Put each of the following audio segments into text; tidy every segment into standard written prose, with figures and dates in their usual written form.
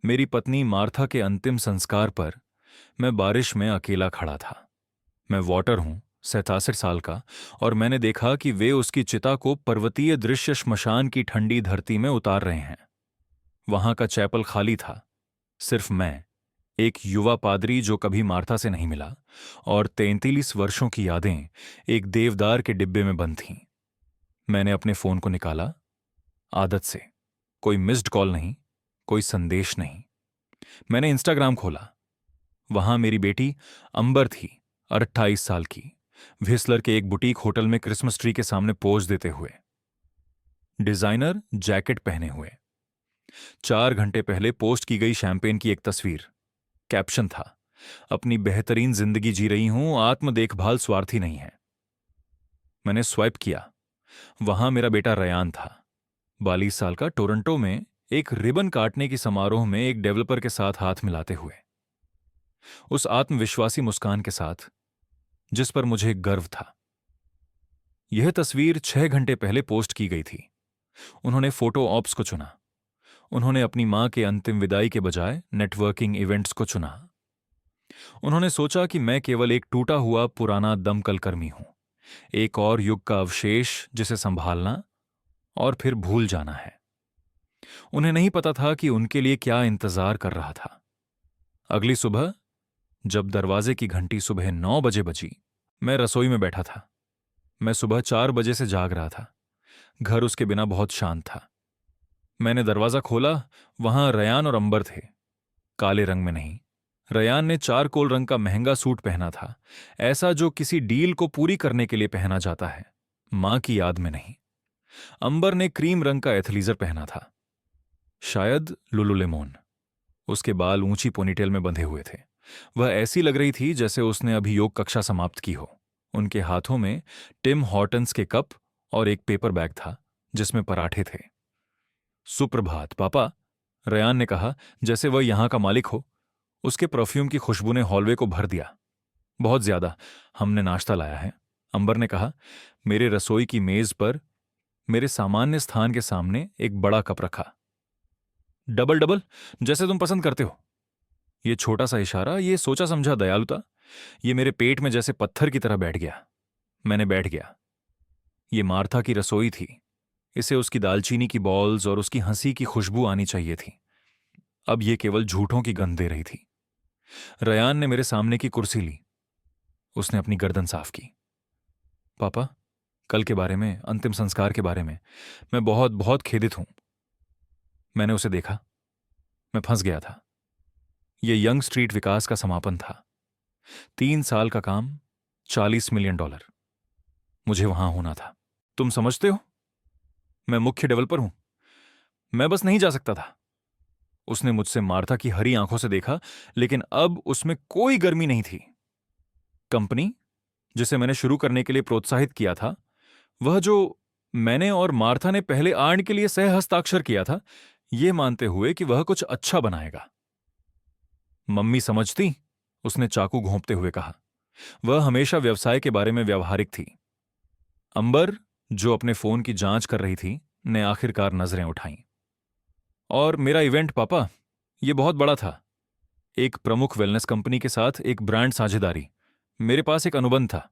मेरी पत्नी मार्था के अंतिम संस्कार पर मैं बारिश में अकेला खड़ा था। मैं वॉटर हूं, 67 साल का, और मैंने देखा कि वे उसकी चिता को पर्वतीय दृश्य श्मशान की ठंडी धरती में उतार रहे हैं। वहां का चैपल खाली था। सिर्फ मैं, एक युवा पादरी जो कभी मार्था से नहीं मिला, और 33 वर्षों की यादें एक देवदार के डिब्बे में बंद थीं। मैंने अपने फोन को निकाला, आदत से। कोई मिस्ड कॉल नहीं, कोई संदेश नहीं। मैंने इंस्टाग्राम खोला। वहां मेरी बेटी अंबर थी, 28 साल की, व्हिसलर के एक बुटीक होटल में क्रिसमस ट्री के सामने पोज देते हुए, डिजाइनर जैकेट पहने हुए। 4 घंटे पहले पोस्ट की गई शैंपेन की एक तस्वीर। कैप्शन था, अपनी बेहतरीन जिंदगी जी रही हूं, आत्म देखभाल स्वार्थी नहीं है। मैंने स्वाइप किया। वहां मेरा बेटा रयान था, 42 साल का, टोरंटो में एक रिबन काटने की समारोह में एक डेवलपर के साथ हाथ मिलाते हुए, उस आत्मविश्वासी मुस्कान के साथ जिस पर मुझे गर्व था। यह तस्वीर 6 घंटे पहले पोस्ट की गई थी। उन्होंने फोटो ऑप्स को चुना। उन्होंने अपनी मां के अंतिम विदाई के बजाय नेटवर्किंग इवेंट्स को चुना। उन्होंने सोचा कि मैं केवल एक टूटा हुआ पुराना दमकल कर्मी हूं, एक और युग का अवशेष जिसे संभालना और फिर भूल जाना है। उन्हें नहीं पता था कि उनके लिए क्या इंतजार कर रहा था। अगली सुबह जब दरवाजे की घंटी सुबह 9 बजे बजी, मैं रसोई में बैठा था। मैं सुबह 4 बजे से जाग रहा था। घर उसके बिना बहुत शांत था। मैंने दरवाजा खोला। वहां रयान और अंबर थे, काले रंग में नहीं। रयान ने चारकोल रंग का महंगा सूट पहना था, ऐसा जो किसी डील को पूरी करने के लिए पहना जाता है, मां की याद में नहीं। अंबर ने क्रीम रंग का एथलीजर पहना था, शायद लुलुलेमोन। उसके बाल ऊंची पोनीटेल में बंधे हुए थे। वह ऐसी लग रही थी जैसे उसने अभी योग कक्षा समाप्त की हो। उनके हाथों में टिम हॉर्टन्स के कप और एक पेपर बैग था जिसमें पराठे थे। सुप्रभात पापा, रयान ने कहा, जैसे वह यहां का मालिक हो। उसके परफ्यूम की खुशबू ने हॉलवे को भर दिया। बहुत ज्यादा। हमने नाश्ता लाया है, अंबर ने कहा। मेरे रसोई की मेज पर मेरे सामान्य स्थान के सामने एक बड़ा कप रखा। डबल डबल, जैसे तुम पसंद करते हो। ये छोटा सा इशारा, ये सोचा समझा दयालुता, ये मेरे पेट में जैसे पत्थर की तरह बैठ गया। मैंने बैठ गया। ये मार्था की रसोई थी। इसे उसकी दालचीनी की बॉल्स और उसकी हंसी की खुशबू आनी चाहिए थी। अब ये केवल झूठों की गंध दे रही थी। रयान ने मेरे सामने की कुर्सी ली। उसने अपनी गर्दन साफ की। पापा, कल के बारे में, अंतिम संस्कार के बारे में मैं बहुत बहुत खेदित हूं। मैंने उसे देखा। मैं फंस गया था। यह यंग स्ट्रीट विकास का समापन था। 3 साल का काम, $40 मिलियन। मुझे वहां होना था। तुम समझते हो, मैं मुख्य डेवलपर हूं। मैं बस नहीं जा सकता था। उसने मुझसे मार्था की हरी आंखों से देखा, लेकिन अब उसमें कोई गर्मी नहीं थी। कंपनी जिसे मैंने शुरू करने के लिए प्रोत्साहित किया था, वह जो मैंने और मार्था ने पहले आर्न के लिए सह हस्ताक्षर किया था, यह मानते हुए कि वह कुछ अच्छा बनाएगा। मम्मी समझती, उसने चाकू घोंपते हुए कहा। वह हमेशा व्यवसाय के बारे में व्यावहारिक थी। अंबर, जो अपने फोन की जांच कर रही थी, ने आखिरकार नजरें उठाईं। और मेरा इवेंट पापा, यह बहुत बड़ा था। एक प्रमुख वेलनेस कंपनी के साथ एक ब्रांड साझेदारी। मेरे पास एक अनुबंध था।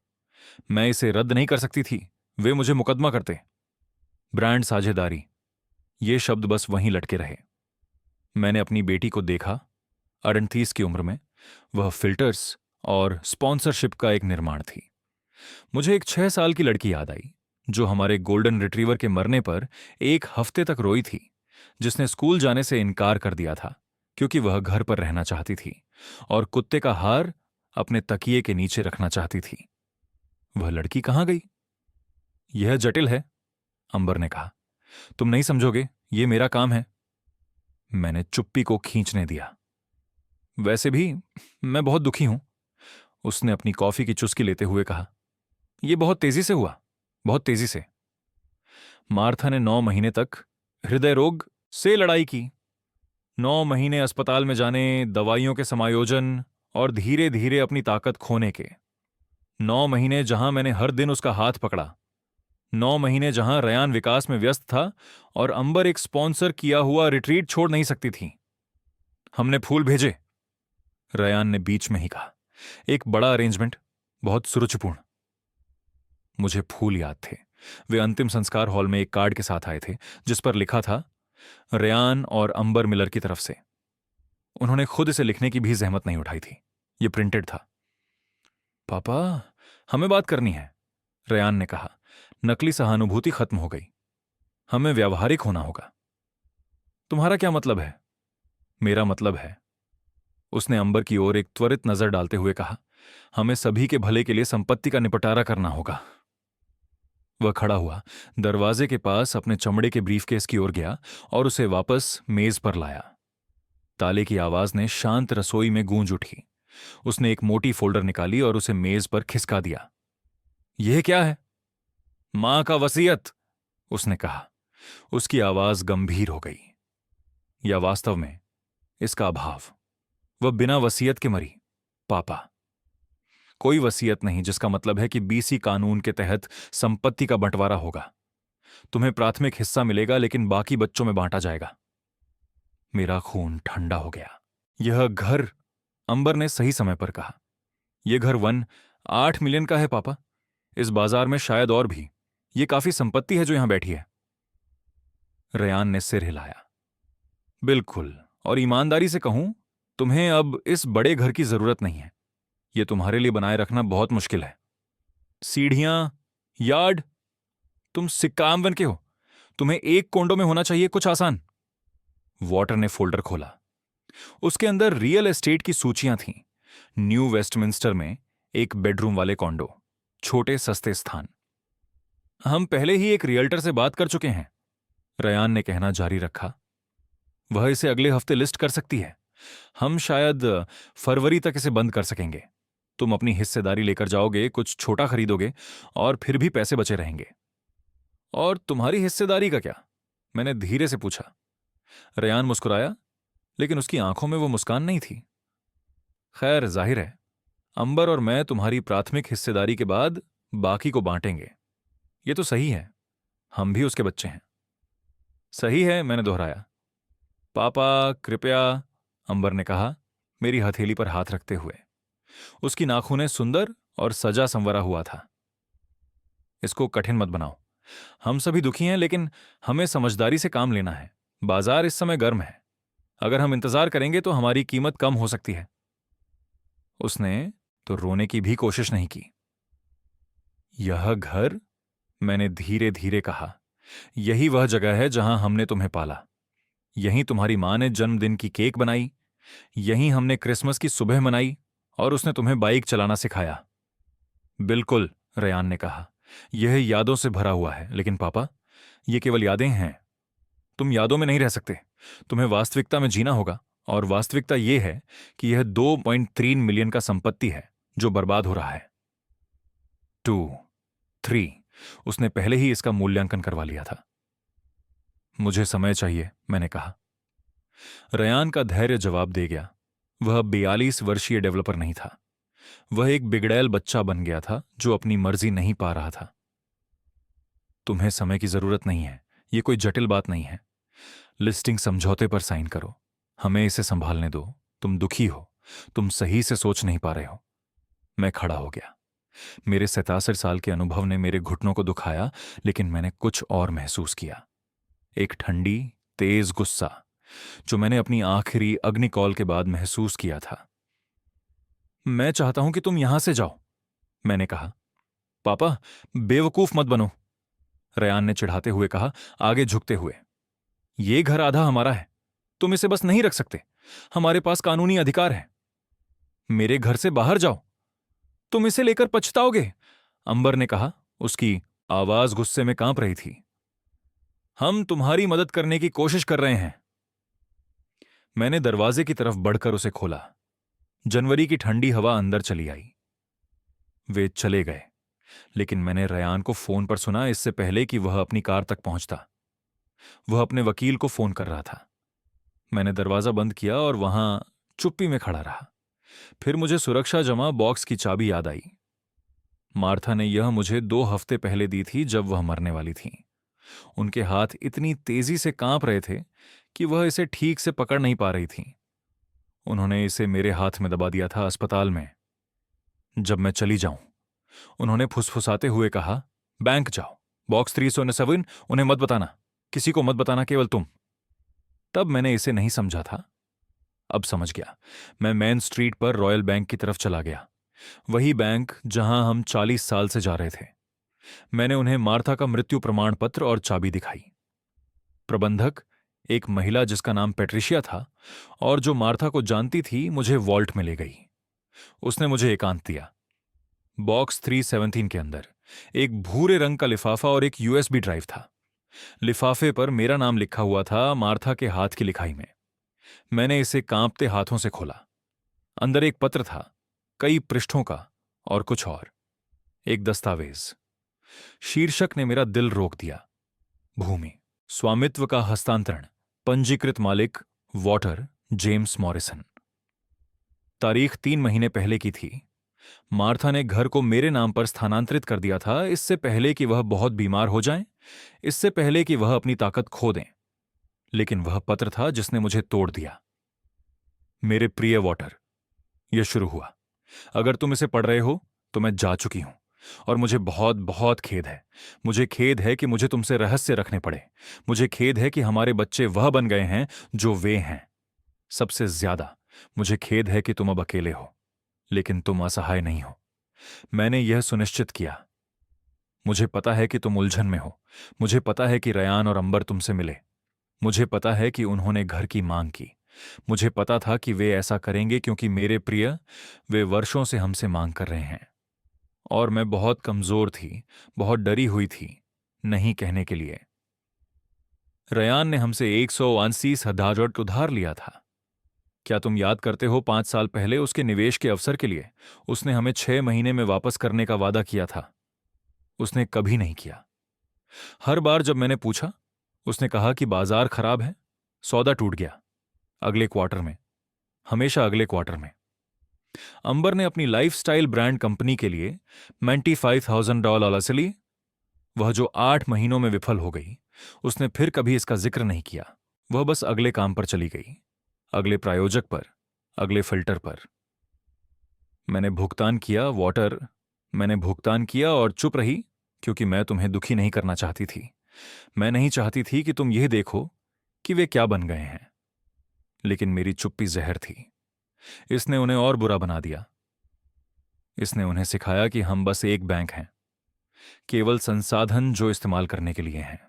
मैं इसे रद्द नहीं कर सकती थी, वे मुझे मुकदमा करते। ब्रांड साझेदारी, ये शब्द बस वहीं लटके रहे। मैंने अपनी बेटी को देखा, 38 की उम्र में। वह फिल्टर्स और स्पॉन्सरशिप का एक निर्माण थी। मुझे एक 6 साल की लड़की याद आई, जो हमारे गोल्डन रिट्रीवर के मरने पर 1 हफ्ते तक रोई थी, जिसने स्कूल जाने से इनकार कर दिया था क्योंकि वह घर पर रहना चाहती थी और कुत्ते का हार अपने तकिए के नीचे रखना चाहती थी। वह लड़की कहां गई? यह जटिल है, अंबर ने कहा। तुम नहीं समझोगे, यह मेरा काम है। मैंने चुप्पी को खींचने दिया। वैसे भी मैं बहुत दुखी हूं, उसने अपनी कॉफी की चुस्की लेते हुए कहा। यह बहुत तेजी से हुआ, बहुत तेजी से। मार्था ने 9 महीने तक हृदय रोग से लड़ाई की। 9 महीने अस्पताल में जाने, दवाइयों के समायोजन और धीरे धीरे अपनी ताकत खोने के। 9 महीने जहां मैंने हर दिन उसका हाथ पकड़ा। 9 महीने जहां रयान विकास में व्यस्त था और अंबर एक स्पॉन्सर किया हुआ रिट्रीट छोड़ नहीं सकती थी। हमने फूल भेजे, रयान ने बीच में ही कहा। एक बड़ा अरेंजमेंट, बहुत सुरुचिपूर्ण। मुझे फूल याद थे। वे अंतिम संस्कार हॉल में एक कार्ड के साथ आए थे जिस पर लिखा था, रयान और अंबर मिलर की तरफ से। उन्होंने खुद इसे लिखने की भी जहमत नहीं उठाई थी। यह प्रिंटेड था। पापा, हमें बात करनी है, रयान ने कहा। नकली सहानुभूति खत्म हो गई। हमें व्यावहारिक होना होगा। तुम्हारा क्या मतलब है? मेरा मतलब है, उसने अंबर की ओर एक त्वरित नजर डालते हुए कहा, हमें सभी के भले के लिए संपत्ति का निपटारा करना होगा। वह खड़ा हुआ, दरवाजे के पास अपने चमड़े के ब्रीफकेस की ओर गया और उसे वापस मेज पर लाया। ताले की आवाज ने शांत रसोई में गूंज उठी। उसने एक मोटी फोल्डर निकाली और उसे मेज पर खिसका दिया। यह क्या है? मां का वसीयत, उसने कहा। उसकी आवाज गंभीर हो गई। या वास्तव में इसका अभाव। वह बिना वसीयत के मरी, पापा। कोई वसीयत नहीं, जिसका मतलब है कि बीसी कानून के तहत संपत्ति का बंटवारा होगा। तुम्हें प्राथमिक हिस्सा मिलेगा, लेकिन बाकी बच्चों में बांटा जाएगा। मेरा खून ठंडा हो गया। यह घर, अंबर ने सही समय पर कहा, यह घर 8 मिलियन का है पापा। इस बाजार में शायद और भी। यह काफी संपत्ति है जो यहां बैठी है। रयान ने सिर हिलाया। बिल्कुल, और ईमानदारी से कहूं, तुम्हें अब इस बड़े घर की जरूरत नहीं है। यह तुम्हारे लिए बनाए रखना बहुत मुश्किल है। सीढ़ियां, यार्ड, तुम सिक्कामवन के हो। तुम्हें एक कोंडो में होना चाहिए, कुछ आसान। वॉटर ने फोल्डर खोला। उसके अंदर रियल एस्टेट की सूचियां थीं। न्यू वेस्टमिंस्टर में एक बेडरूम वाले कॉन्डो, छोटे सस्ते स्थान। हम पहले ही एक रियल्टर से बात कर चुके हैं, रयान ने कहना जारी रखा। वह इसे अगले हफ्ते लिस्ट कर सकती है। हम शायद फरवरी तक इसे बंद कर सकेंगे। तुम अपनी हिस्सेदारी लेकर जाओगे, कुछ छोटा खरीदोगे और फिर भी पैसे बचे रहेंगे। और तुम्हारी हिस्सेदारी का क्या? मैंने धीरे से पूछा। रयान मुस्कुराया, लेकिन उसकी आंखों में वो मुस्कान नहीं थी। खैर, जाहिर है, अंबर और मैं तुम्हारी प्राथमिक हिस्सेदारी के बाद बाकी को बांटेंगे। ये तो सही है, हम भी उसके बच्चे हैं। सही है, मैंने दोहराया। पापा कृपया, अंबर ने कहा, मेरी हथेली पर हाथ रखते हुए। उसकी नाखूनें सुंदर और सजा संवरा हुआ था। इसको कठिन मत बनाओ। हम सभी दुखी हैं, लेकिन हमें समझदारी से काम लेना है। बाजार इस समय गर्म है। अगर हम इंतजार करेंगे तो हमारी कीमत कम हो सकती है। उसने तो रोने की भी कोशिश नहीं की। यह घर, मैंने धीरे धीरे कहा, यही वह जगह है जहां हमने तुम्हें पाला। यहीं तुम्हारी मां ने जन्मदिन की केक बनाई। यहीं हमने क्रिसमस की सुबह मनाई और उसने तुम्हें बाइक चलाना सिखाया। बिल्कुल, रयान ने कहा, यह यादों से भरा हुआ है। लेकिन पापा, ये केवल यादें हैं। तुम यादों में नहीं रह सकते। तुम्हें वास्तविकता में जीना होगा। और वास्तविकता यह है कि यह 2.3 मिलियन का संपत्ति है जो बर्बाद हो रहा है। 2, 3, उसने पहले ही इसका मूल्यांकन करवा लिया था। मुझे समय चाहिए, मैंने कहा। रयान का धैर्य जवाब दे गया। वह 42 वर्षीय डेवलपर नहीं था। वह एक बिगड़ैल बच्चा बन गया था जो अपनी मर्जी नहीं पा रहा था। तुम्हें समय की जरूरत नहीं है। यह कोई जटिल बात नहीं है। लिस्टिंग समझौते पर साइन करो। हमें इसे संभालने दो। तुम दुखी हो। तुम सही से सोच नहीं पा रहे हो। मैं खड़ा हो गया। मेरे 67 साल के अनुभव ने मेरे घुटनों को दुखाया, लेकिन मैंने कुछ और महसूस किया। एक ठंडी, तेज गुस्सा जो मैंने अपनी आखिरी अग्नि कॉल के बाद महसूस किया था। मैं चाहता हूं कि तुम यहां से जाओ, मैंने कहा। पापा, बेवकूफ मत बनो, रयान ने चिढ़ाते हुए कहा, आगे झुकते हुए। यह घर आधा हमारा है। तुम इसे बस नहीं रख सकते। हमारे पास कानूनी अधिकार है। मेरे घर से बाहर जाओ। तुम इसे लेकर पछताओगे, अंबर ने कहा। उसकी आवाज गुस्से में कांप रही थी। हम तुम्हारी मदद करने की कोशिश कर रहे हैं। मैंने दरवाजे की तरफ बढ़कर उसे खोला। जनवरी की ठंडी हवा अंदर चली आई। वे चले गए, लेकिन मैंने रयान को फोन पर सुना, इससे पहले कि वह अपनी कार तक पहुंचता। वह अपने वकील को फोन कर रहा था। मैंने दरवाजा बंद किया और वहां चुप्पी में खड़ा रहा। फिर मुझे सुरक्षा जमा बॉक्स की चाबी याद आई। मार्था ने यह मुझे 2 हफ्ते पहले दी थी, जब वह मरने वाली थी। उनके हाथ इतनी तेजी से कांप रहे थे कि वह इसे ठीक से पकड़ नहीं पा रही थी। उन्होंने इसे मेरे हाथ में दबा दिया था अस्पताल में। जब मैं चली जाऊं, उन्होंने फुसफुसाते हुए कहा, बैंक जाओ, बॉक्स 307, उन्हें मत बताना, किसी को मत बताना, केवल तुम। तब मैंने इसे नहीं समझा था, अब समझ गया। मैं मेन स्ट्रीट पर रॉयल बैंक की तरफ चला गया, वही बैंक जहां हम 40 साल से जा रहे थे। मैंने उन्हें मार्था का मृत्यु प्रमाण पत्र और चाबी दिखाई। प्रबंधक, एक महिला जिसका नाम पेट्रिशिया था और जो मार्था को जानती थी, मुझे वॉल्ट में ले गई। उसने मुझे एकांत दिया। बॉक्स 317 के अंदर एक भूरे रंग का लिफाफा और एक यूएसबी ड्राइव था। लिफाफे पर मेरा नाम लिखा हुआ था, मार्था के हाथ की लिखाई में। मैंने इसे कांपते हाथों से खोला। अंदर एक पत्र था, कई पृष्ठों का, और कुछ और, एक दस्तावेज। शीर्षक ने मेरा दिल रोक दिया। भूमि, स्वामित्व का हस्तांतरण, पंजीकृत मालिक वॉटर जेम्स मॉरिसन। तारीख 3 महीने पहले की थी। मार्था ने घर को मेरे नाम पर स्थानांतरित कर दिया था, इससे पहले कि वह बहुत बीमार हो जाएं, इससे पहले कि वह अपनी ताकत खो दें। लेकिन वह पत्र था जिसने मुझे तोड़ दिया। मेरे प्रिय वॉटर, यह शुरू हुआ। अगर तुम इसे पढ़ रहे हो तो मैं जा चुकी हूं और मुझे बहुत बहुत खेद है। मुझे खेद है कि मुझे तुमसे रहस्य रखने पड़े। मुझे खेद है कि हमारे बच्चे वह बन गए हैं जो वे हैं। सबसे ज्यादा मुझे खेद है कि तुम अब अकेले हो, लेकिन तुम असहाय नहीं हो। मैंने यह सुनिश्चित किया। मुझे पता है कि तुम उलझन में हो। मुझे पता है कि रयान और अंबर तुमसे मिले। मुझे पता है कि उन्होंने घर की मांग की। मुझे पता था कि वे ऐसा करेंगे क्योंकि मेरे प्रिय, वे वर्षों से हमसे मांग कर रहे हैं। और मैं बहुत कमजोर थी, बहुत डरी हुई थी नहीं कहने के लिए। रयान ने हमसे 180,000 उधार लिया था। क्या तुम याद करते हो, 5 साल पहले उसके निवेश के अवसर के लिए उसने हमें 6 महीने में वापस करने का वादा किया था। उसने कभी नहीं किया। हर बार जब मैंने पूछा, उसने कहा कि बाजार खराब है, सौदा टूट गया, अगले क्वार्टर में, हमेशा अगले क्वार्टर में। अंबर ने अपनी लाइफस्टाइल ब्रांड कंपनी के लिए $95,000 से लिए, वह जो 8 महीनों में विफल हो गई। उसने फिर कभी इसका जिक्र नहीं किया। वह बस अगले काम पर चली गई, अगले प्रायोजक पर, अगले फिल्टर पर। मैंने भुगतान किया वॉटर, मैंने भुगतान किया और चुप रही, क्योंकि मैं तुम्हें दुखी नहीं करना चाहती थी। मैं नहीं चाहती थी कि तुम यह देखो कि वे क्या बन गए हैं। लेकिन मेरी चुप्पी जहर थी। इसने उन्हें और बुरा बना दिया। इसने उन्हें सिखाया कि हम बस एक बैंक हैं, केवल संसाधन जो इस्तेमाल करने के लिए हैं।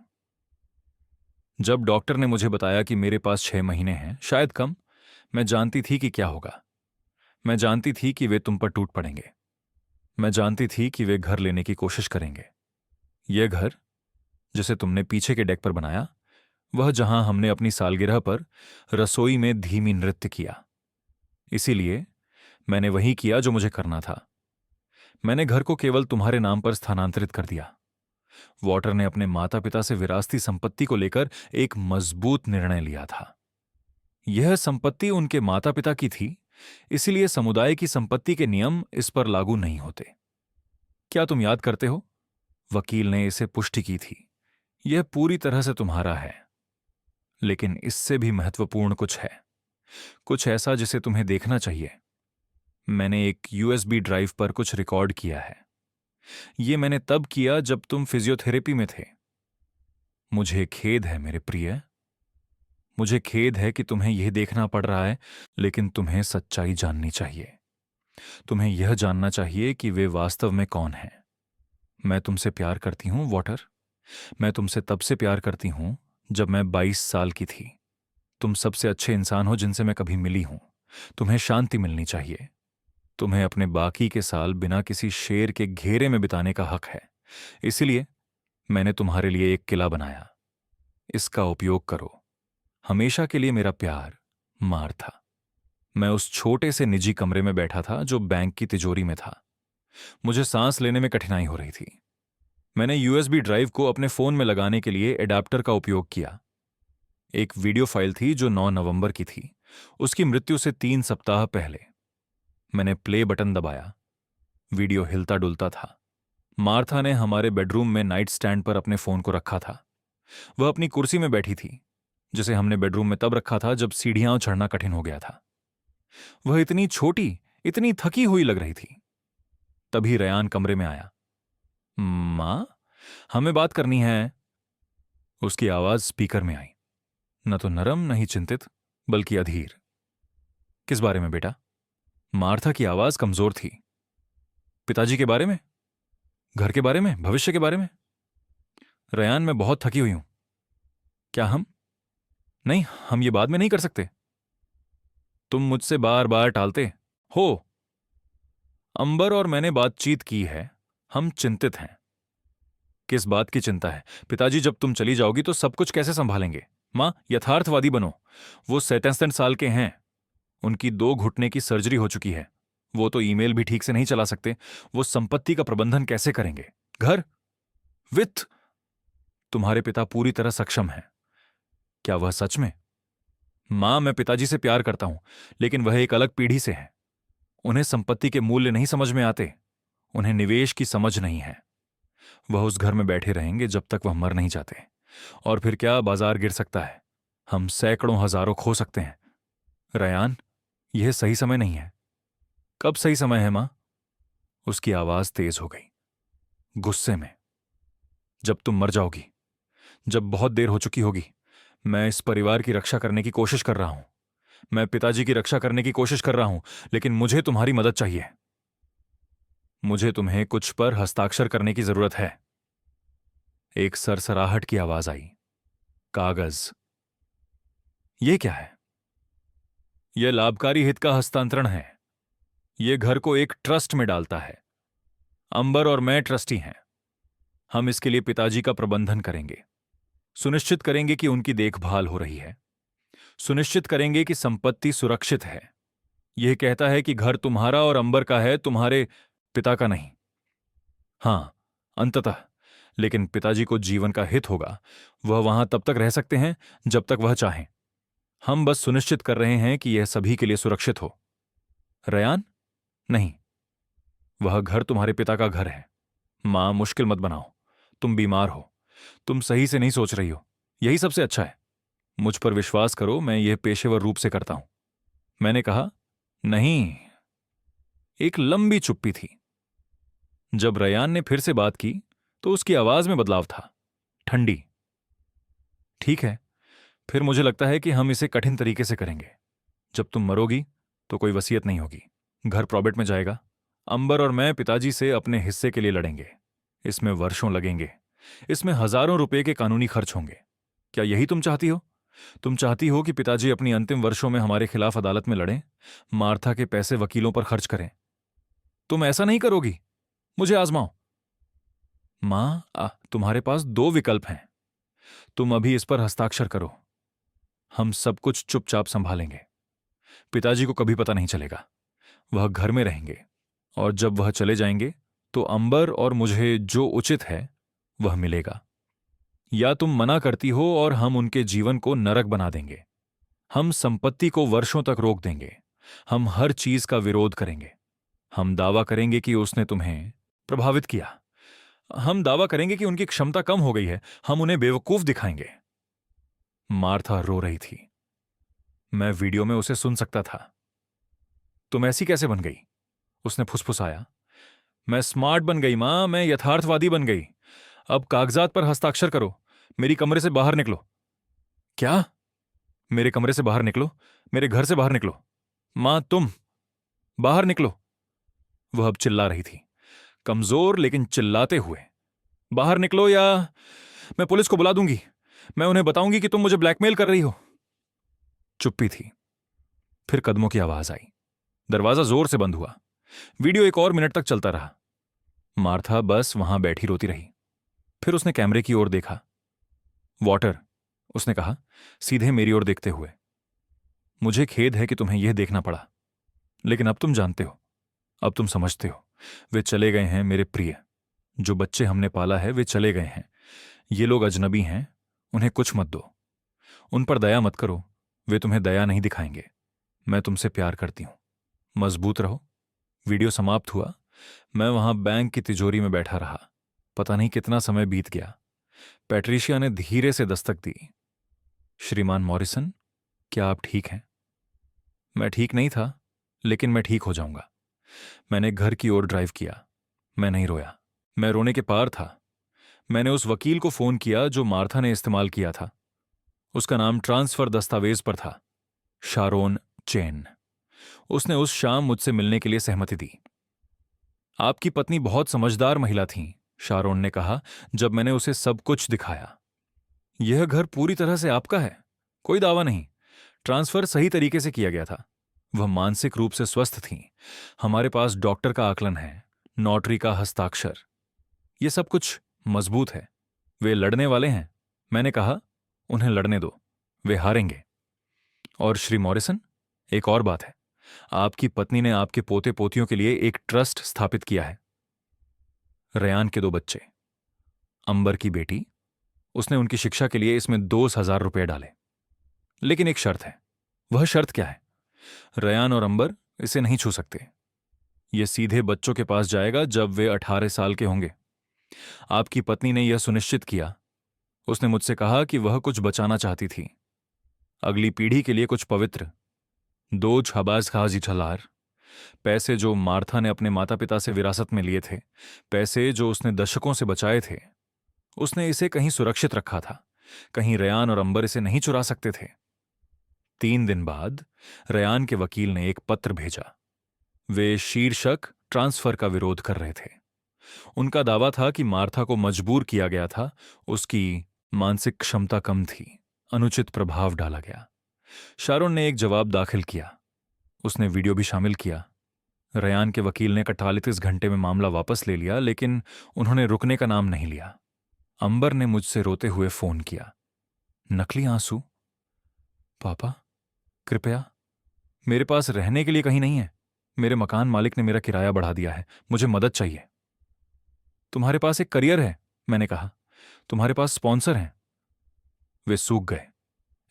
जब डॉक्टर ने मुझे बताया कि मेरे पास 6 महीने हैं, शायद कम, मैं जानती थी कि क्या होगा। मैं जानती थी कि वे तुम पर टूट पड़ेंगे। मैं जानती थी कि वे घर लेने की कोशिश करेंगे। यह घर जिसे तुमने पीछे के डेक पर बनाया, वह जहां हमने अपनी सालगिरह पर रसोई में धीमी नृत्य किया। इसीलिए मैंने वही किया जो मुझे करना था। मैंने घर को केवल तुम्हारे नाम पर स्थानांतरित कर दिया। वॉटर ने अपने माता पिता से विरासती संपत्ति को लेकर एक मजबूत निर्णय लिया था। यह संपत्ति उनके माता पिता की थी, इसीलिए समुदाय की संपत्ति के नियम इस पर लागू नहीं होते। क्या तुम याद करते हो? वकील ने इसे पुष्टि की थी। यह पूरी तरह से तुम्हारा है, लेकिन इससे भी महत्वपूर्ण कुछ है, कुछ ऐसा जिसे तुम्हें देखना चाहिए। मैंने एक यूएसबी ड्राइव पर कुछ रिकॉर्ड किया है। यह मैंने तब किया जब तुम फिजियोथेरेपी में थे। मुझे खेद है मेरे प्रिय, मुझे खेद है कि तुम्हें यह देखना पड़ रहा है, लेकिन तुम्हें सच्चाई जाननी चाहिए। तुम्हें यह जानना चाहिए कि वे वास्तव में कौन हैं। मैं तुमसे प्यार करती हूं वॉटर। मैं तुमसे तब से प्यार करती हूं जब मैं 22 साल की थी। तुम सबसे अच्छे इंसान हो जिनसे मैं कभी मिली हूं। तुम्हें शांति मिलनी चाहिए। तुम्हें अपने बाकी के साल बिना किसी शेर के घेरे में बिताने का हक है। इसलिए मैंने तुम्हारे लिए एक किला बनाया। इसका उपयोग करो। हमेशा के लिए मेरा प्यार, मार्था। मैं उस छोटे से निजी कमरे में बैठा था जो बैंक की तिजोरी में था। मुझे सांस लेने में कठिनाई हो रही थी। मैंने यूएसबी ड्राइव को अपने फोन में लगाने के लिए एडाप्टर का उपयोग किया। एक वीडियो फाइल थी जो 9 नवंबर की थी, उसकी मृत्यु से 3 सप्ताह पहले। मैंने प्ले बटन दबाया। वीडियो हिलता डुलता था। मार्था ने हमारे बेडरूम में नाइट स्टैंड पर अपने फोन को रखा था। वह अपनी कुर्सी में बैठी थी, जिसे हमने बेडरूम में तब रखा था जब सीढ़ियां चढ़ना कठिन हो गया था। वह इतनी छोटी, इतनी थकी हुई लग रही थी। तभी रयान कमरे में आया। मां, हमें बात करनी है। उसकी आवाज स्पीकर में आई, न तो नरम न ही चिंतित, बल्कि अधीर। किस बारे में बेटा? मार्था की आवाज कमजोर थी। पिताजी के बारे में? घर के बारे में? भविष्य के बारे में? रयान, मैं बहुत थकी हुई हूं। क्या हम? नहीं, हम ये बाद में नहीं कर सकते। तुम मुझसे बार बार टालते हो। अंबर और मैंने बातचीत की है। हम चिंतित हैं। किस बात की चिंता है? पिताजी, जब तुम चली जाओगी तो सब कुछ कैसे संभालेंगे? मां, यथार्थवादी बनो। वो 67 साल के हैं। उनकी 2 घुटने की सर्जरी हो चुकी है। वो तो ईमेल भी ठीक से नहीं चला सकते। वो संपत्ति का प्रबंधन कैसे करेंगे? घर, वित्त। तुम्हारे पिता पूरी तरह सक्षम हैं। क्या वह सच में? मां, मैं पिताजी से प्यार करता हूं, लेकिन वह एक अलग पीढ़ी से हैं। उन्हें संपत्ति के मूल्य नहीं समझ में आते। उन्हें निवेश की समझ नहीं है। वह उस घर में बैठे रहेंगे जब तक वह मर नहीं जाते। और फिर क्या, बाजार गिर सकता है। हम सैकड़ों हजारों खो सकते हैं। रयान, यह सही समय नहीं है। कब सही समय है मां? उसकी आवाज तेज हो गई, गुस्से में। जब तुम मर जाओगी, जब बहुत देर हो चुकी होगी। मैं इस परिवार की रक्षा करने की कोशिश कर रहा हूं। मैं पिताजी की रक्षा करने की कोशिश कर रहा हूं, लेकिन मुझे तुम्हारी मदद चाहिए। मुझे तुम्हें कुछ पर हस्ताक्षर करने की जरूरत है। एक सरसराहट की आवाज आई। कागज। यह क्या है? यह लाभकारी हित का हस्तांतरण है। यह घर को एक ट्रस्ट में डालता है। अंबर और मैं ट्रस्टी हैं। हम इसके लिए पिताजी का प्रबंधन करेंगे। सुनिश्चित करेंगे कि उनकी देखभाल हो रही है। सुनिश्चित करेंगे कि संपत्ति सुरक्षित है। यह कहता है कि घर तुम्हारा और अंबर का है, तुम्हारे पिता का नहीं। हां, अंततः। लेकिन पिताजी को जीवन का हित होगा। वह वहां तब तक रह सकते हैं जब तक वह चाहें। हम बस सुनिश्चित कर रहे हैं कि यह सभी के लिए सुरक्षित हो। रयान, नहीं, वह घर तुम्हारे पिता का घर है। मां, मुश्किल मत बनाओ। तुम बीमार हो। तुम सही से नहीं सोच रही हो। यही सबसे अच्छा है। मुझ पर विश्वास करो, मैं यह पेशेवर रूप से करता हूं। मैंने कहा, नहीं। एक लंबी चुप्पी थी। जब रयान ने फिर से बात की तो उसकी आवाज में बदलाव था, ठंडी। ठीक है, फिर मुझे लगता है कि हम इसे कठिन तरीके से करेंगे। जब तुम मरोगी तो कोई वसीयत नहीं होगी। घर प्रॉबेट में जाएगा। अंबर और मैं पिताजी से अपने हिस्से के लिए लड़ेंगे। इसमें वर्षों लगेंगे। इसमें हजारों रुपए के कानूनी खर्च होंगे। क्या यही तुम चाहती हो? तुम चाहती हो कि पिताजी अपनी अंतिम वर्षों में हमारे खिलाफ अदालत में लड़ें, मार्था के पैसे वकीलों पर खर्च करें? तुम ऐसा नहीं करोगी। मुझे आजमाओ। मां, तुम्हारे पास 2 विकल्प हैं। तुम अभी इस पर हस्ताक्षर करो। हम सब कुछ चुपचाप संभालेंगे। पिताजी को कभी पता नहीं चलेगा। वह घर में रहेंगे, और जब वह चले जाएंगे तो अंबर और मुझे जो उचित है वह मिलेगा। या तुम मना करती हो और हम उनके जीवन को नरक बना देंगे। हम संपत्ति को वर्षों तक रोक देंगे। हम हर चीज का विरोध करेंगे। हम दावा करेंगे कि उसने तुम्हें प्रभावित किया। हम दावा करेंगे कि उनकी क्षमता कम हो गई है। हम उन्हें बेवकूफ दिखाएंगे। मार्था रो रही थी। मैं वीडियो में उसे सुन सकता था। तुम ऐसी कैसे बन गई? उसने फुसफुसाया। मैं स्मार्ट बन गई मां, मैं यथार्थवादी बन गई। अब कागजात पर हस्ताक्षर करो। मेरी कमरे से बाहर निकलो। क्या? मेरे कमरे से बाहर निकलो। मेरे घर से बाहर निकलो। मां, तुम बाहर निकलो। वह अब चिल्ला रही थी, कमजोर लेकिन चिल्लाते हुए। बाहर निकलो या मैं पुलिस को बुला दूंगी। मैं उन्हें बताऊंगी कि तुम मुझे ब्लैकमेल कर रही हो। चुप्पी थी। फिर कदमों की आवाज आई। दरवाजा जोर से बंद हुआ। वीडियो 1 और मिनट तक चलता रहा। मार्था बस वहां बैठी रोती रही। फिर उसने कैमरे की ओर देखा। वॉटर, उसने कहा, सीधे मेरी ओर देखते हुए। मुझे खेद है कि तुम्हें यह देखना पड़ा, लेकिन अब तुम जानते हो। अब तुम समझते हो। वे चले गए हैं मेरे प्रिय। जो बच्चे हमने पाला है वे चले गए हैं। ये लोग अजनबी हैं। उन्हें कुछ मत दो। उन पर दया मत करो। वे तुम्हें दया नहीं दिखाएंगे। मैं तुमसे प्यार करती हूं। मजबूत रहो। वीडियो समाप्त हुआ। मैं वहां बैंक की तिजोरी में बैठा रहा। पता नहीं कितना समय बीत गया। पैट्रिशिया ने धीरे से दस्तक दी। श्रीमान मॉरिसन, क्या आप ठीक हैं? मैं ठीक नहीं था, लेकिन मैं ठीक हो जाऊंगा। मैंने घर की ओर ड्राइव किया। मैं नहीं रोया। मैं रोने के पार था। मैंने उस वकील को फोन किया जो मार्था ने इस्तेमाल किया था। उसका नाम ट्रांसफर दस्तावेज पर था, शारोन चेन। उसने उस शाम मुझसे मिलने के लिए सहमति दी। आपकी पत्नी बहुत समझदार महिला थीं, शारोन ने कहा जब मैंने उसे सब कुछ दिखाया। यह घर पूरी तरह से आपका है, कोई दावा नहीं। ट्रांसफर सही तरीके से किया गया था। वह मानसिक रूप से स्वस्थ थीं। हमारे पास डॉक्टर का आकलन है, नोटरी का हस्ताक्षर। यह सब कुछ मजबूत है। वे लड़ने वाले हैं। मैंने कहा, उन्हें लड़ने दो, वे हारेंगे। और श्री मॉरिसन, एक और बात है। आपकी पत्नी ने आपके पोते पोतियों के लिए एक ट्रस्ट स्थापित किया है। रयान के 2 बच्चे, अंबर की बेटी, उसने उनकी शिक्षा के लिए इसमें 2,000 रुपये डाले। लेकिन एक शर्त है। वह शर्त क्या है? रयान और अंबर इसे नहीं छू सकते। यह सीधे बच्चों के पास जाएगा जब वे 18 साल के होंगे। आपकी पत्नी ने यह सुनिश्चित किया। उसने मुझसे कहा कि वह कुछ बचाना चाहती थी, अगली पीढ़ी के लिए कुछ पवित्र। 2 छाबाज खाजी छलार, पैसे जो मार्था ने अपने माता पिता से विरासत में लिए थे, पैसे जो उसने दशकों से बचाए थे। उसने इसे कहीं सुरक्षित रखा था। कहीं रयान और अंबर इसे नहीं चुरा सकते थे। 3 दिन बाद रयान के वकील ने एक पत्र भेजा। वे शीर्षक ट्रांसफर का विरोध कर रहे थे। उनका दावा था कि मार्था को मजबूर किया गया था, उसकी मानसिक क्षमता कम थी, अनुचित प्रभाव डाला गया। शारोन ने एक जवाब दाखिल किया। उसने वीडियो भी शामिल किया। रयान के वकील ने 48 घंटे में मामला वापस ले लिया, लेकिन उन्होंने रुकने का नाम नहीं लिया। अंबर ने मुझसे रोते हुए फोन किया। नकली आंसू। पापा, कृपया, मेरे पास रहने के लिए कहीं नहीं है। मेरे मकान मालिक ने मेरा किराया बढ़ा दिया है। मुझे मदद चाहिए। तुम्हारे पास एक करियर है, मैंने कहा। तुम्हारे पास स्पॉन्सर हैं। वे सूख गए।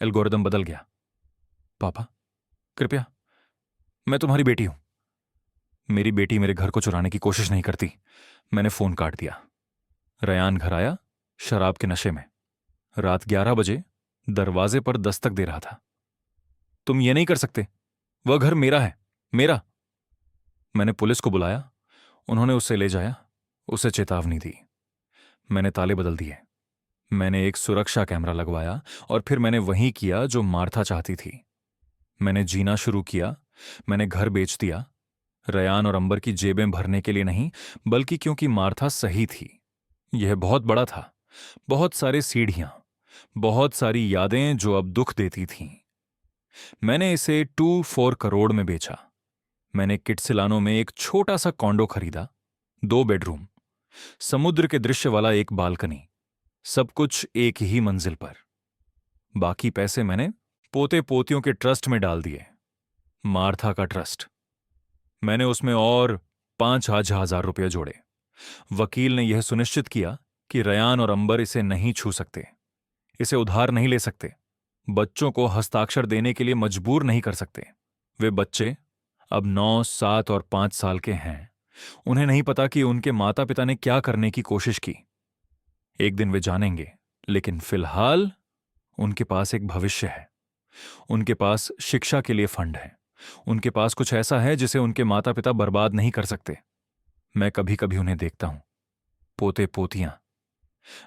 एल्गोरिदम बदल गया। पापा, कृपया, मैं तुम्हारी बेटी हूं। मेरी बेटी मेरे घर को चुराने की कोशिश नहीं करती। मैंने फोन काट दिया। रयान घर आया, शराब के नशे में। रात 11 बजे दरवाजे पर दस्तक दे रहा था। तुम ये नहीं कर सकते, वह घर मेरा है, मेरा। मैंने पुलिस को बुलाया। उन्होंने उसे ले जाया, उसे चेतावनी दी। मैंने ताले बदल दिए। मैंने एक सुरक्षा कैमरा लगवाया और फिर मैंने वही किया जो मार्था चाहती थी। मैंने जीना शुरू किया। मैंने घर बेच दिया, रयान और अंबर की जेबें भरने के लिए नहीं, बल्कि क्योंकि मार्था सही थी। यह बहुत बड़ा था, बहुत सारे सीढ़ियां, बहुत सारी यादें जो अब दुख देती थीं। मैंने इसे 2-4 करोड़ में बेचा। मैंने किटसिलानो में एक छोटा सा कॉन्डो खरीदा, 2 बेडरूम, समुद्र के दृश्य वाला एक बालकनी, सब कुछ एक ही मंजिल पर। बाकी पैसे मैंने पोते पोतियों के ट्रस्ट में डाल दिए, मार्था का ट्रस्ट। मैंने उसमें और 5,000 रुपये जोड़े। वकील ने यह सुनिश्चित किया कि रयान और अंबर इसे नहीं छू सकते, इसे उधार नहीं ले सकते, बच्चों को हस्ताक्षर देने के लिए मजबूर नहीं कर सकते। वे बच्चे अब 9, 7 और 5 साल के हैं। उन्हें नहीं पता कि उनके माता पिता ने क्या करने की कोशिश की। एक दिन वे जानेंगे, लेकिन फिलहाल उनके पास एक भविष्य है। उनके पास शिक्षा के लिए फंड है। उनके पास कुछ ऐसा है जिसे उनके माता पिता बर्बाद नहीं कर सकते। मैं कभी कभी उन्हें देखता हूं, पोते पोतियां।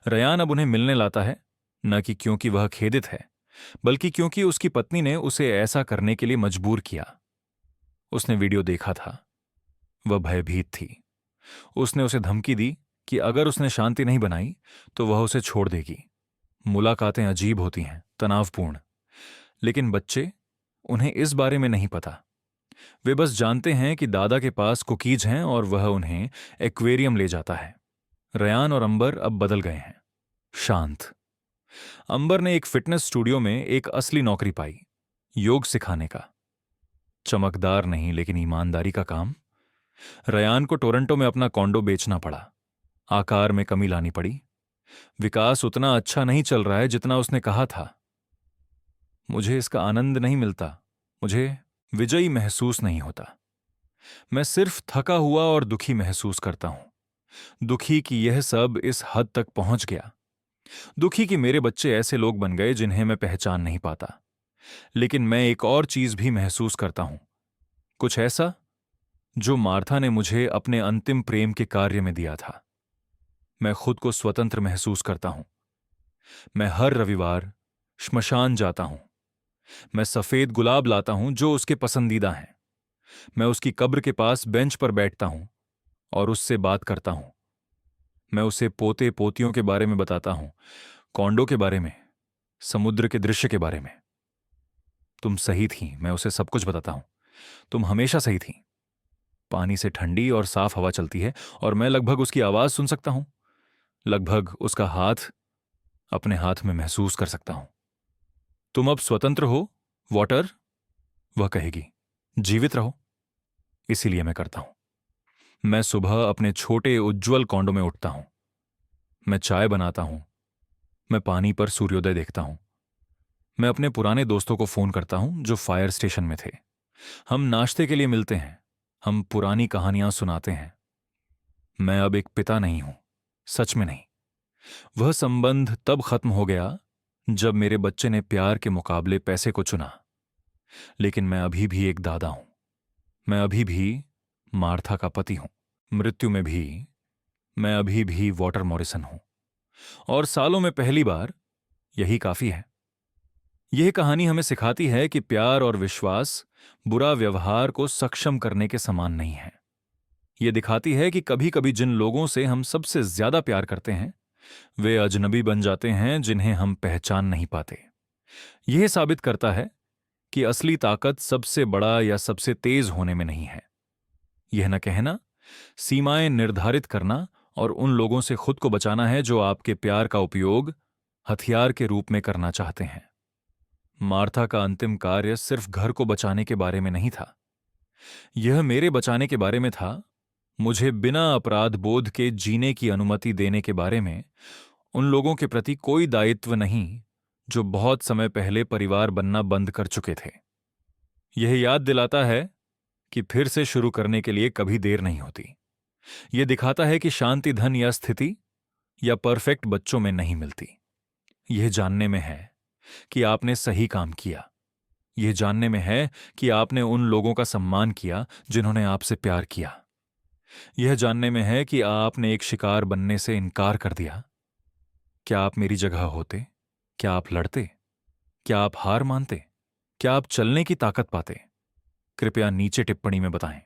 रयान अब उन्हें मिलने लाता है, न कि क्योंकि वह खेदित है, बल्कि क्योंकि उसकी पत्नी ने उसे ऐसा करने के लिए मजबूर किया। उसने वीडियो देखा था। वह भयभीत थी। उसने उसे धमकी दी कि अगर उसने शांति नहीं बनाई तो वह उसे छोड़ देगी। मुलाकातें अजीब होती हैं, तनावपूर्ण। लेकिन बच्चे, उन्हें इस बारे में नहीं पता। वे बस जानते हैं कि दादा के पास कुकीज हैं और वह उन्हें एक्वेरियम ले जाता है। रयान और अंबर अब बदल गए हैं, शांत। अंबर ने एक फिटनेस स्टूडियो में एक असली नौकरी पाई, योग सिखाने का। चमकदार नहीं, लेकिन ईमानदारी का काम। रयान को टोरंटो में अपना कॉन्डो बेचना पड़ा, आकार में कमी लानी पड़ी। विकास उतना अच्छा नहीं चल रहा है जितना उसने कहा था। मुझे इसका आनंद नहीं मिलता, मुझे विजयी महसूस नहीं होता। मैं सिर्फ थका हुआ और दुखी महसूस करता हूं। दुखी कि यह सब इस हद तक पहुंच गया। दुखी कि मेरे बच्चे ऐसे लोग बन गए जिन्हें मैं पहचान नहीं पाता। लेकिन मैं एक और चीज भी महसूस करता हूं, कुछ ऐसा जो मार्था ने मुझे अपने अंतिम प्रेम के कार्य में दिया था। मैं खुद को स्वतंत्र महसूस करता हूं। मैं हर रविवार श्मशान जाता हूं। मैं सफेद गुलाब लाता हूं जो उसके पसंदीदा हैं। मैं उसकी कब्र के पास बेंच पर बैठता हूं और उससे बात करता हूं। मैं उसे पोते पोतियों के बारे में बताता हूं, कॉन्डो के बारे में, समुद्र के दृश्य के बारे में। तुम सही थी, मैं उसे सब कुछ बताता हूं। तुम हमेशा सही थी। पानी से ठंडी और साफ हवा चलती है और मैं लगभग उसकी आवाज सुन सकता हूं, लगभग उसका हाथ अपने हाथ में महसूस कर सकता हूं। तुम अब स्वतंत्र हो, वॉटर, वह कहेगी। जीवित रहो। इसीलिए मैं करता हूं। मैं सुबह अपने छोटे उज्ज्वल कॉन्डो में उठता हूं। मैं चाय बनाता हूं। मैं पानी पर सूर्योदय देखता हूं। मैं अपने पुराने दोस्तों को फोन करता हूं जो फायर स्टेशन में थे। हम नाश्ते के लिए मिलते हैं। हम पुरानी कहानियां सुनाते हैं। मैं अब एक पिता नहीं हूं, सच में नहीं। वह संबंध तब खत्म हो गया जब मेरे बच्चे ने प्यार के मुकाबले पैसे को चुना। लेकिन मैं अभी भी एक दादा हूं। मैं अभी भी मार्था का पति हूं। मृत्यु में भी मैं अभी भी वॉटर मॉरिसन हूं। और सालों में पहली बार यही काफी है। यह कहानी हमें सिखाती है कि प्यार और विश्वास बुरा व्यवहार को सक्षम करने के समान नहीं है। यह दिखाती है कि कभी कभी जिन लोगों से हम सबसे ज्यादा प्यार करते हैं वे अजनबी बन जाते हैं जिन्हें हम पहचान नहीं पाते। यह साबित करता है कि असली ताकत सबसे बड़ा या सबसे तेज होने में नहीं है। यह न कहना, सीमाएं निर्धारित करना और उन लोगों से खुद को बचाना है जो आपके प्यार का उपयोग हथियार के रूप में करना चाहते हैं। मार्था का अंतिम कार्य सिर्फ घर को बचाने के बारे में नहीं था। यह मेरे बचाने के बारे में था। मुझे बिना अपराध बोध के जीने की अनुमति देने के बारे में, उन लोगों के प्रति कोई दायित्व नहीं जो बहुत समय पहले परिवार बनना बंद कर चुके थे। यह याद दिलाता है कि फिर से शुरू करने के लिए कभी देर नहीं होती। यह दिखाता है कि शांति धन या स्थिति या परफेक्ट बच्चों में नहीं मिलती। यह जानने में है कि आपने सही काम किया। यह जानने में है कि आपने उन लोगों का सम्मान किया जिन्होंने आपसे प्यार किया। यह जानने में है कि आपने एक शिकार बनने से इनकार कर दिया। क्या आप मेरी जगह होते? क्या आप लड़ते? क्या आप हार मानते? क्या आप चलने की ताकत पाते? कृपया नीचे टिप्पणी में बताएं।